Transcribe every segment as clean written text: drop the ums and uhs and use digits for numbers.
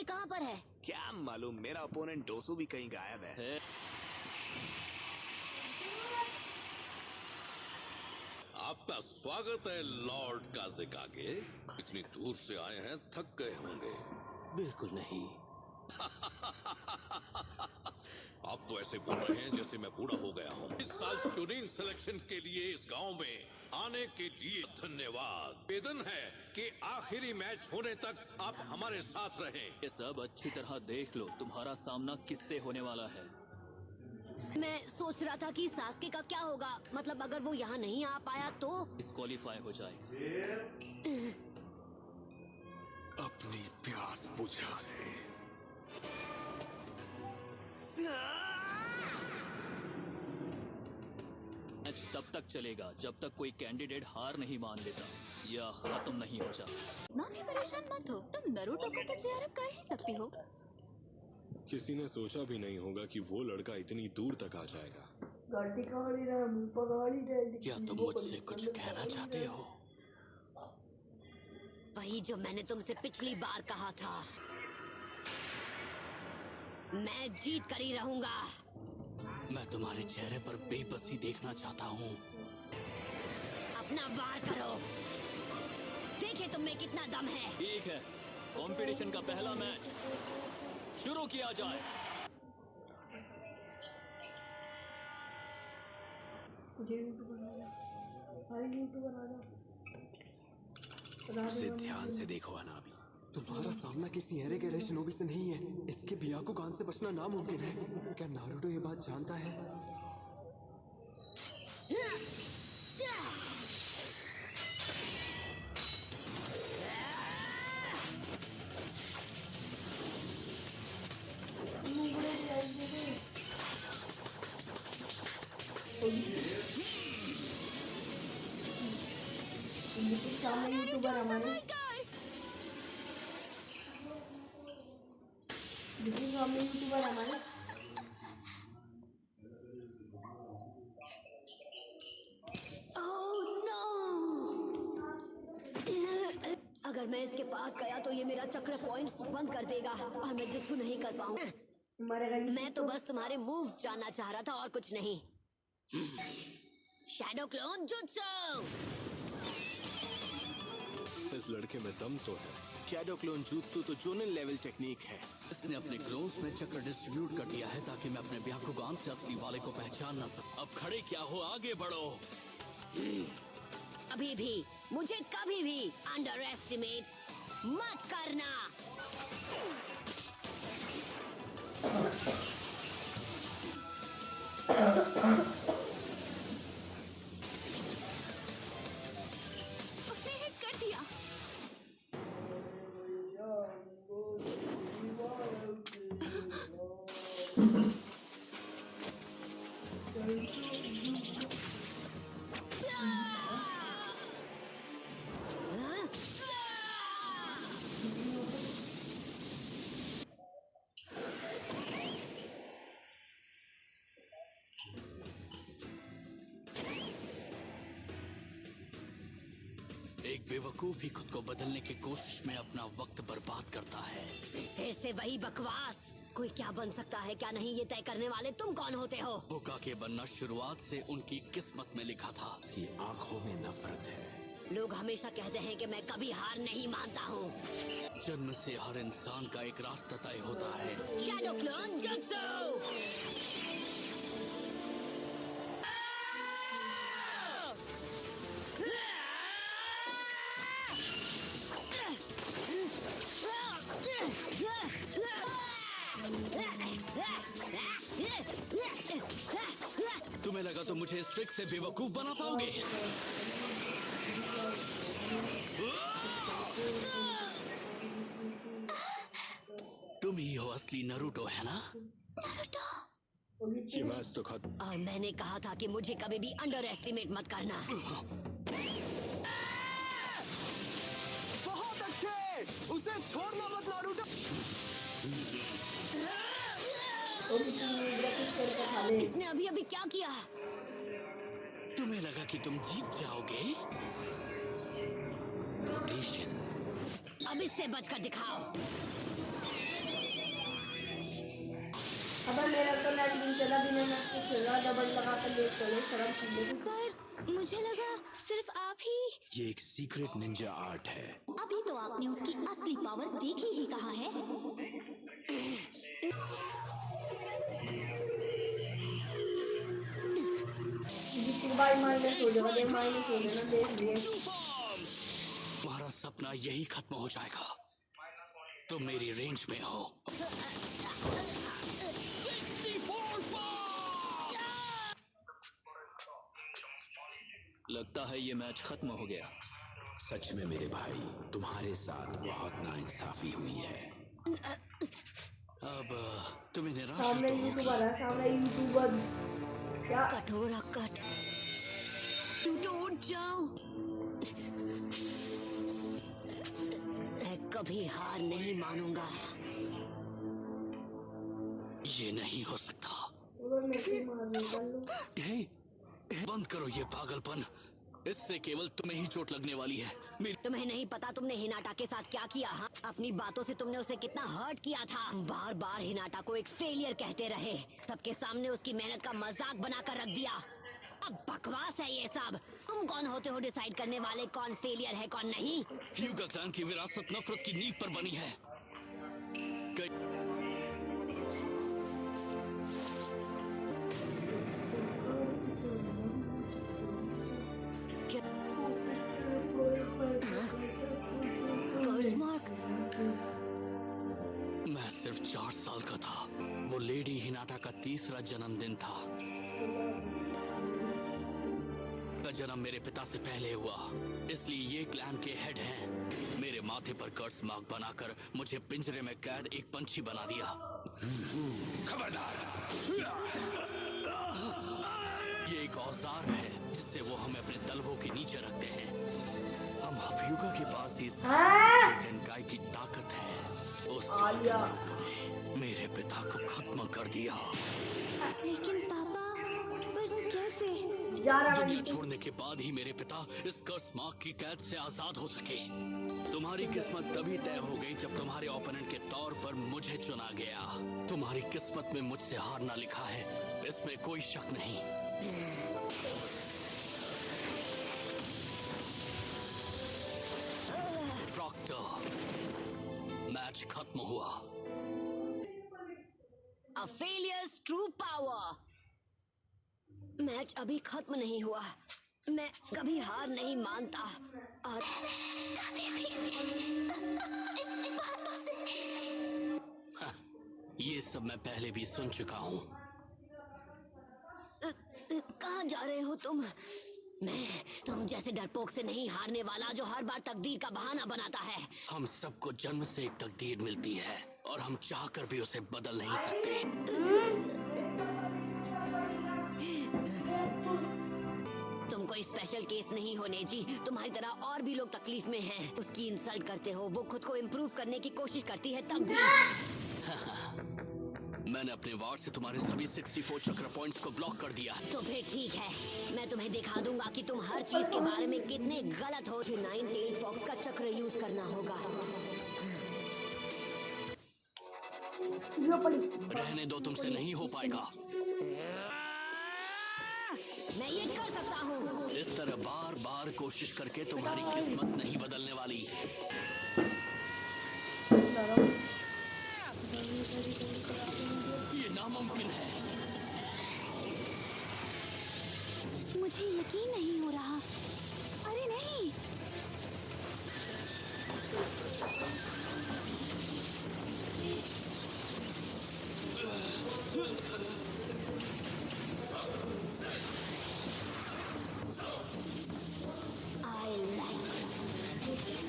कहाँ पर है? क्या मालूम, मेरा ओपोनेंट डोसू भी कहीं गायब है। आपका स्वागत है लॉर्ड काज़ेकागे। इतनी दूर से आए हैं, थक गए होंगे। बिल्कुल नहीं। आप तो ऐसे बोल रहे हैं जैसे मैं बूढ़ा हो गया हूँ। इस साल चुनिंग सिलेक्शन के लिए इस गांव में आने के लिए धन्यवाद। निवेदन है कि आखिरी मैच होने तक आप हमारे साथ रहें। ये सब अच्छी तरह देख लो, तुम्हारा सामना किससे होने वाला है। मैं सोच रहा था कि सास्के का क्या होगा। मतलब अगर वो यहाँ नहीं आ पाया तो डिस्क्वालीफाई हो जाएगा। अपनी प्यास बुझा ले। मैच तब तक चलेगा जब तक कोई कैंडिडेट हार नहीं मान लेता या खत्म नहीं हो जाता। इतना भी परेशान मत हो, तुम नरूटो को तो चीयर अप कर ही सकती हो। किसी ने सोचा भी नहीं होगा कि वो लड़का इतनी दूर तक आ जाएगा। क्या तुम मुझसे कुछ कहना चाहते हो? वही जो मैंने तुमसे पिछली बार कहा था। मैं जीत कर ही रहूंगा। मैं तुम्हारे चेहरे पर बेबसी देखना चाहता हूँ। अपना वार करो, देखे तुम में कितना दम है। ठीक है, कंपटीशन का पहला मैच शुरू किया जाए। उसे ध्यान से देखो अनाबी। तुम्हारा सामना किसी एरे के शिनोबी से नहीं है। इसके ब्याकुगान से बचना नामुमकिन है। क्या नारुतो ये बात जानता है? अगर मैं इसके पास गया तो ये मेरा चक्र पॉइंट्स बंद कर देगा और मैं जुत्सु नहीं कर पाऊंगा। मैं तो बस तुम्हारे मूव्स जानना चाह रहा था और कुछ नहीं। Shadow clone jutsu. इस लड़के में दम तो है। शैडो क्लोन jutsu तो जोनिन लेवल टेक्निक है। इसने अपने क्लोन्स में चक्र डिस्ट्रीब्यूट कर दिया है ताकि मैं अपने ब्याकुगान से असली वाले को पहचान ना सकूं। अब खड़े क्या हो, आगे बढ़ो। अभी भी मुझे कभी भी अंडर एस्टिमेट मत करना। उसने हिट कर दिया। एक बेवकूफ ही खुद को बदलने की कोशिश में अपना वक्त बर्बाद करता है। फिर से वही बकवास। कोई क्या बन सकता है क्या नहीं, ये तय करने वाले तुम कौन होते हो? होकागे बनना शुरुआत से उनकी किस्मत में लिखा था। उसकी आंखों में नफरत है। लोग हमेशा कहते हैं कि मैं कभी हार नहीं मानता हूँ। जन्म से हर इंसान का एक रास्ता तय होता है। Shadow clone jutsu. तुम्हें लगा तो मुझे इस ट्रिक से बेवकूफ बना पाओगे? तुम ही हो असली नरूटो, है ना? ये मैच तो खत्म। और मैंने कहा था कि मुझे कभी भी अंडर एस्टिमेट मत करना। बहुत अच्छे, उसे छोड़ना मत नारुतो। इसने अभी अभी क्या किया? तुम्हें लगा कि तुम जीत जाओगे? रोटेशन। अब इससे बचकर दिखाओ। मैच नहीं चला, बिना मैच के खेल रहा, डबल लगा कर ले चले शर्म खेलने की। पर मुझे लगा सिर्फ आप ही। ये एक सीक्रेट निंजा आर्ट है। अभी तो आपने उसकी असली पावर देखी ही कहाँ है। भाई माइनस हो जाएगा, देख माइनस हो जाना, देख लिए। तुम्हारा सपना यही खत्म हो जाएगा। तुम मेरी रेंज में हो। लगता है ये मैच खत्म हो गया। सच में मेरे भाई, तुम्हारे साथ बहुत नाइंसाफी हुई है। अब तुम्हें निराशा सामने तो होगी। यूट्यूबर है, सामने यूट्यूबर। क्या कठोरा कट, टूट जाओ। मैं कभी हार नहीं मानूंगा। ये नहीं हो सकता। मेरे को मार निकाल लो। हे, बंद करो ये पागलपन। इससे केवल तुम्हें ही चोट लगने वाली है। तुम्हें नहीं पता तुमने हिनाटा के साथ क्या किया। हाँ, अपनी बातों से तुमने उसे कितना हर्ट किया था। बार बार हिनाटा को एक फेलियर कहते रहे, सबके सामने उसकी मेहनत का मजाक बनाकर रख दिया। अब बकवास है ये सब। तुम कौन होते हो डिसाइड करने वाले कौन फेलियर है कौन नहीं? ह्यूगा क्लैन की विरासत नफरत की नींव पर बनी है। मैं सिर्फ 4 साल का था। वो लेडी हिनाटा का तीसरा जन्मदिन था। का जन्म मेरे पिता से पहले हुआ, इसलिए ये क्लैन के हेड हैं। मेरे माथे पर कर्स मार्क बनाकर मुझे पिंजरे में कैद एक पंछी बना दिया। खबरदार! ये एक औजार है जिससे वो हमें अपने तलवों के नीचे रखते हैं। हम ह्यूगा के पास ही इस गनकाई की ताकत है। उस ने मेरे पिता को खत्म कर दिया। लेकिन पापा, पर कैसे? दुनिया छोड़ने के बाद ही मेरे पिता इस कर्स मार्क की कैद से आजाद हो सके। तुम्हारी किस्मत तभी तय हो गई जब तुम्हारे ओपोनेंट के तौर पर मुझे चुना गया। तुम्हारी किस्मत में मुझसे हारना लिखा है, इसमें कोई शक नहीं। प्रॉक्टर, मैच खत्म हुआ। A failures true power। Match अभी खत्म नहीं हुआ। मैं कभी हार नहीं मानता और ये सब मैं पहले भी सुन चुका हूँ। कहाँ जा रहे हो तुम? मैं तुम जैसे डरपोक से नहीं हारने वाला जो हर बार तकदीर का बहाना बनाता है। हम सबको जन्म से एक तकदीर मिलती है और हम चाहकर भी उसे बदल नहीं सकते। तुम कोई स्पेशल केस नहीं हो नेजी। तुम्हारी तरह और भी लोग तकलीफ में हैं। उसकी इंसल्ट करते हो, वो खुद को इम्प्रूव करने की कोशिश करती है तब भी। मैंने अपने वार्ड से तुम्हारे सभी 64 चक्र पॉइंट्स को ब्लॉक कर दिया। तो फिर ठीक है, मैं तुम्हें दिखा दूंगा कि तुम हर चीज के बारे में कितने गलत हो। 9 टेल फॉक्स का चक्र यूज करना होगा। रहने दो, तुमसे नहीं हो पाएगा। मैं ये कर सकता हूँ। इस तरह बार बार कोशिश करके तुम्हारी किस्मत नहीं बदलने वाली। ये नामुमकिन है। मुझे यकीन नहीं हो रहा। अरे नहीं। I like it।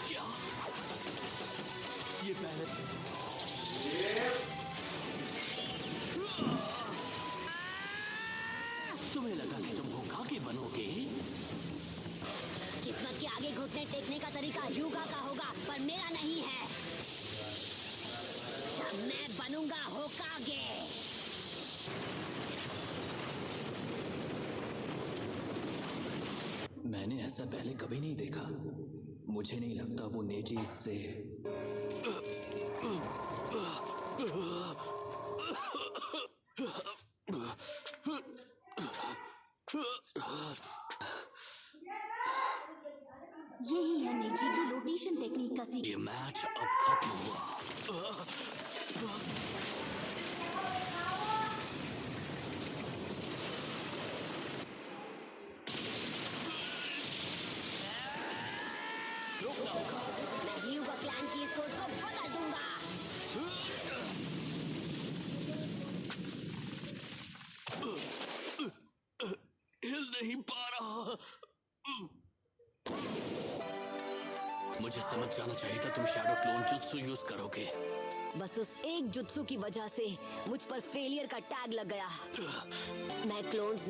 क्या? ये पहले तुम्हें लगा कि तुम होकागे बनोगे? किस्मत के आगे घुटने टेकने का तरीका ह्यूगा का होगा, पर मेरा नहीं है। जब मैं बनूंगा होकागे। मैंने ऐसा पहले कभी नहीं देखा। मुझे नहीं लगता वो नेजी इससे यही है नेजी की रोटेशन टेक्निक का ये मैच अब खत्म हुआ। मैं ह्यूगा क्लैन की इस सोच को बदल दूंगा। हिल नहीं पा रहा। मुझे समझ जाना चाहिए था तुम शैडो क्लोन जुत्सु यूज करोगे। बस उस एक जुत्सु की वजह से मुझ पर फेलियर का टैग लग गया। मैं क्लोन्स